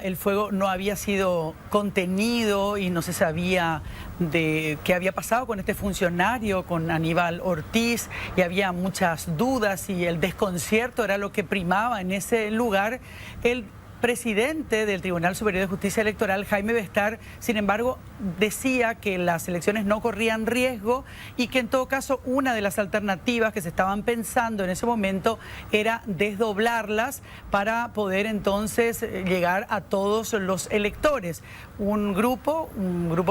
el fuego no había sido contenido y no se sabía de qué había pasado con este funcionario, con Aníbal Ortiz, y había muchas dudas y el desconcierto era lo que primaba en ese lugar. El presidente del Tribunal Superior de Justicia Electoral, Jaime Bestar, sin embargo, decía que las elecciones no corrían riesgo y que en todo caso una de las alternativas que se estaban pensando en ese momento era desdoblarlas para poder entonces llegar a todos los electores. Un grupo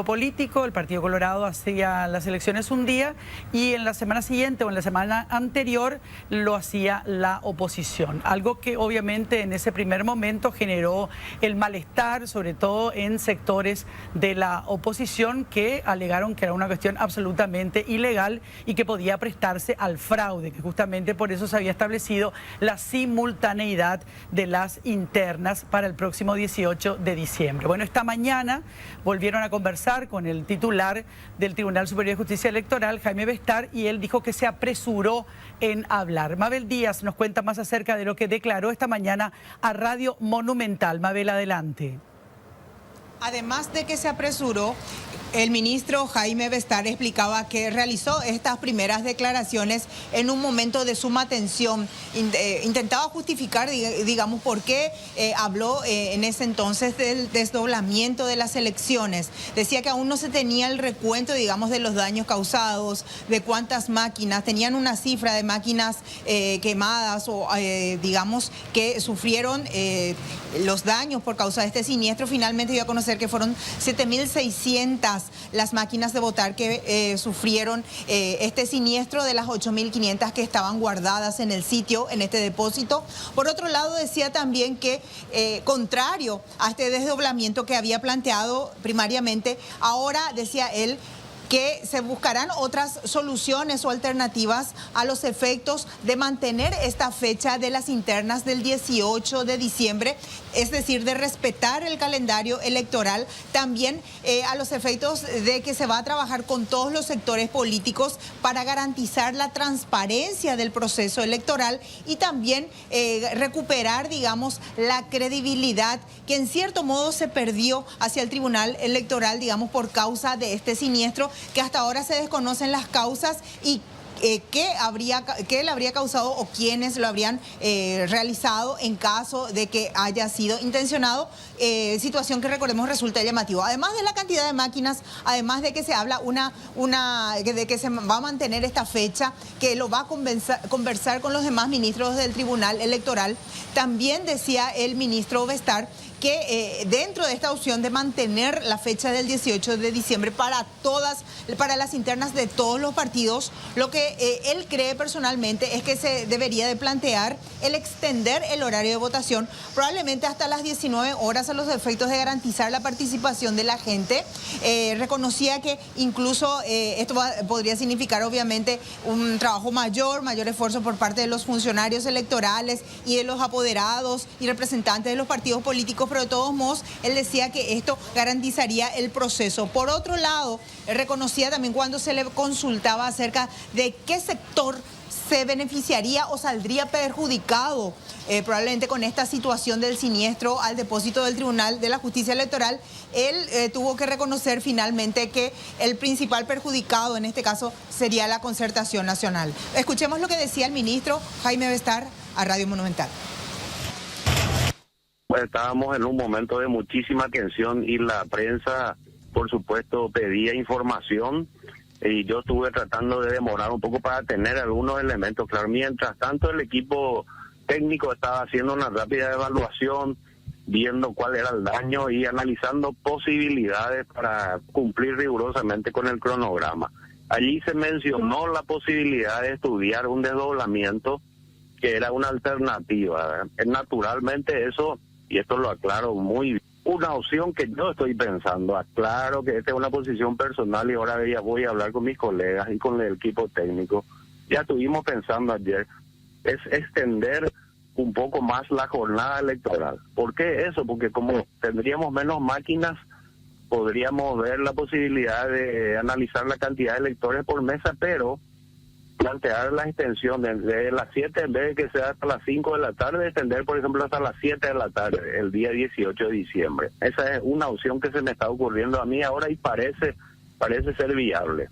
político, el Partido Colorado, hacía las elecciones un día y en la semana siguiente o en la semana anterior lo hacía la oposición. Algo que obviamente en ese primer momento generó el malestar, sobre todo en sectores de la oposición que alegaron que era una cuestión absolutamente ilegal y que podía prestarse al fraude, que justamente por eso se había establecido la simultaneidad de las internas para el próximo 18 de diciembre. Bueno, esta mañana volvieron a conversar con el titular del Tribunal Superior de Justicia Electoral, Jaime Bestar, y él dijo que se apresuró en hablar. Mabel Díaz nos cuenta más acerca de lo que declaró esta mañana a Radio Monumental. Mabel, adelante. Además de que se apresuró, el ministro Jaime Bestar explicaba que realizó estas primeras declaraciones en un momento de suma tensión. Intentaba justificar, digamos, por qué habló en ese entonces del desdoblamiento de las elecciones. Decía que aún no se tenía el recuento, digamos, de los daños causados, de cuántas máquinas, tenían una cifra de máquinas quemadas o, digamos, que sufrieron los daños por causa de este siniestro. Finalmente dio a conocer que fueron 7.600 las máquinas de votar que sufrieron este siniestro de las 8.500 que estaban guardadas en el sitio, en este depósito. Por otro lado, decía también que, contrario a este desdoblamiento que había planteado primariamente, ahora, decía él, que se buscarán otras soluciones o alternativas a los efectos de mantener esta fecha de las internas del 18 de diciembre, es decir, de respetar el calendario electoral, también a los efectos de que se va a trabajar con todos los sectores políticos para garantizar la transparencia del proceso electoral y también recuperar, digamos, la credibilidad que en cierto modo se perdió hacia el Tribunal Electoral, digamos, por causa de este siniestro, que hasta ahora se desconocen las causas y qué le habría causado o quiénes lo habrían realizado en caso de que haya sido intencionado, situación que recordemos resulta llamativa. Además de la cantidad de máquinas, además de que se habla de que se va a mantener esta fecha, que lo va a conversar con los demás ministros del Tribunal Electoral, también decía el ministro Bestar que dentro de esta opción de mantener la fecha del 18 de diciembre para las internas de todos los partidos, lo que él cree personalmente es que se debería de plantear el extender el horario de votación probablemente hasta las 19 horas a los efectos de garantizar la participación de la gente. Reconocía que incluso esto podría significar obviamente un trabajo mayor esfuerzo por parte de los funcionarios electorales y de los apoderados y representantes de los partidos políticos, pero de todos modos él decía que esto garantizaría el proceso. Por otro lado, reconocía también cuando se le consultaba acerca de qué sector se beneficiaría o saldría perjudicado probablemente con esta situación del siniestro al depósito del Tribunal de la Justicia Electoral, él tuvo que reconocer finalmente que el principal perjudicado en este caso sería la Concertación Nacional. Escuchemos lo que decía el ministro Jaime Bestar a Radio Monumental. Pues estábamos en un momento de muchísima tensión y la prensa, por supuesto, pedía información y yo estuve tratando de demorar un poco para tener algunos elementos. Claro, mientras tanto el equipo técnico estaba haciendo una rápida evaluación, viendo cuál era el daño y analizando posibilidades para cumplir rigurosamente con el cronograma. Allí se mencionó la posibilidad de estudiar un desdoblamiento que era una alternativa, ¿verdad? Naturalmente eso, y esto lo aclaro muy bien, una opción que yo estoy pensando, aclaro que esta es una posición personal y ahora ya voy a hablar con mis colegas y con el equipo técnico. Ya estuvimos pensando ayer, es extender un poco más la jornada electoral. ¿Por qué eso? Porque como tendríamos menos máquinas, podríamos ver la posibilidad de analizar la cantidad de electores por mesa, pero plantear la extensión de las 7, en vez de que sea hasta las 5 de la tarde, extender, por ejemplo, hasta las 7 de la tarde, el día 18 de diciembre. Esa es una opción que se me está ocurriendo a mí ahora y parece ser viable.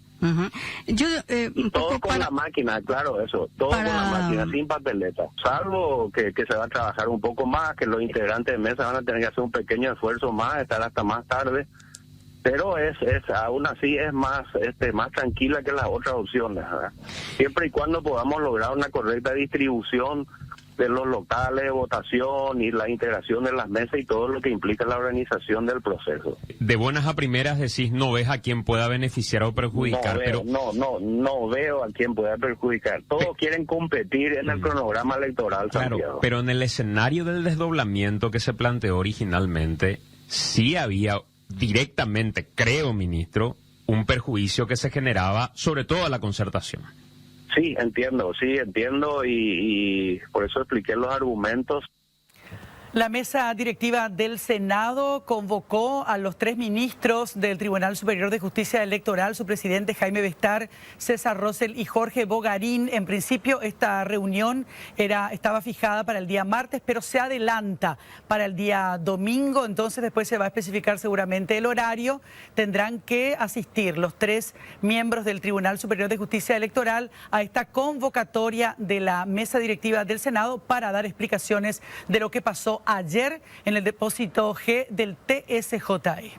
Yo, y todo con la máquina, claro, eso, todo con la máquina, sin papeleta. Salvo que se va a trabajar un poco más, que los integrantes de mesa van a tener que hacer un pequeño esfuerzo más, estar hasta más tarde. Pero aún así es más tranquila que las otras opciones, ¿verdad? Siempre y cuando podamos lograr una correcta distribución de los locales de votación y la integración de las mesas y todo lo que implica la organización del proceso. De buenas a primeras decís, no ves a quién pueda beneficiar o perjudicar, no veo a quién pueda perjudicar. Todos quieren competir en el cronograma electoral, claro, Santiago. Pero en el escenario del desdoblamiento que se planteó originalmente, sí había directamente, creo, ministro, un perjuicio que se generaba sobre todo a la concertación. Sí, entiendo y por eso expliqué los argumentos. La mesa directiva del Senado convocó a los 3 ministros del Tribunal Superior de Justicia Electoral, su presidente Jaime Bestar, César Rosell y Jorge Bogarín. En principio esta reunión estaba fijada para el día martes, pero se adelanta para el día domingo, entonces después se va a especificar seguramente el horario. Tendrán que asistir los 3 miembros del Tribunal Superior de Justicia Electoral a esta convocatoria de la mesa directiva del Senado para dar explicaciones de lo que pasó ayer en el depósito G del TSJE.